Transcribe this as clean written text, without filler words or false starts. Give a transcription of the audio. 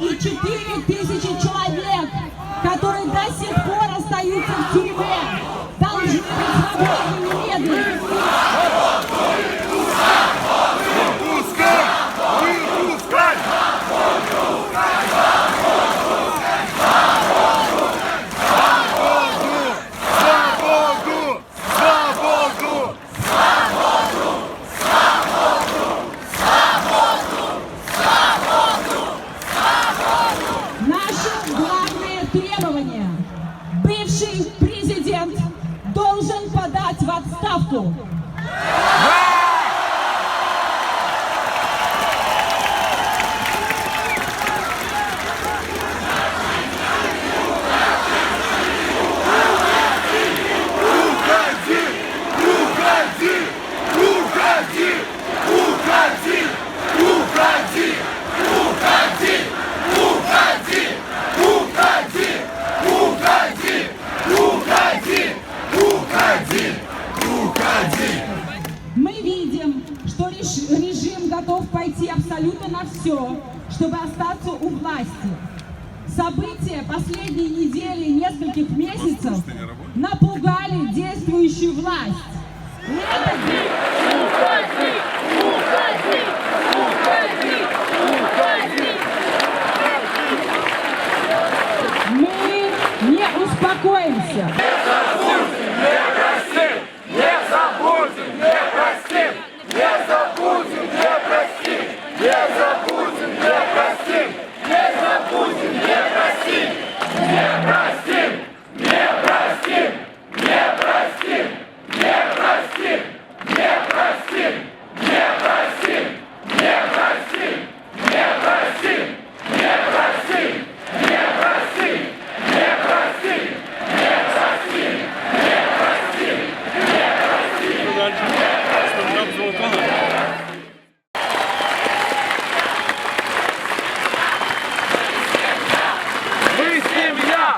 и 4000 человек, которые до сих пор остаются в тюрьме, должны быть свободны немедленно. Бывший президент должен подать в отставку. Мы видим, что режим готов пойти абсолютно на все, чтобы остаться у власти. События последней недели и нескольких месяцев напугали действующую власть. Мы не успокоимся. Мы семья!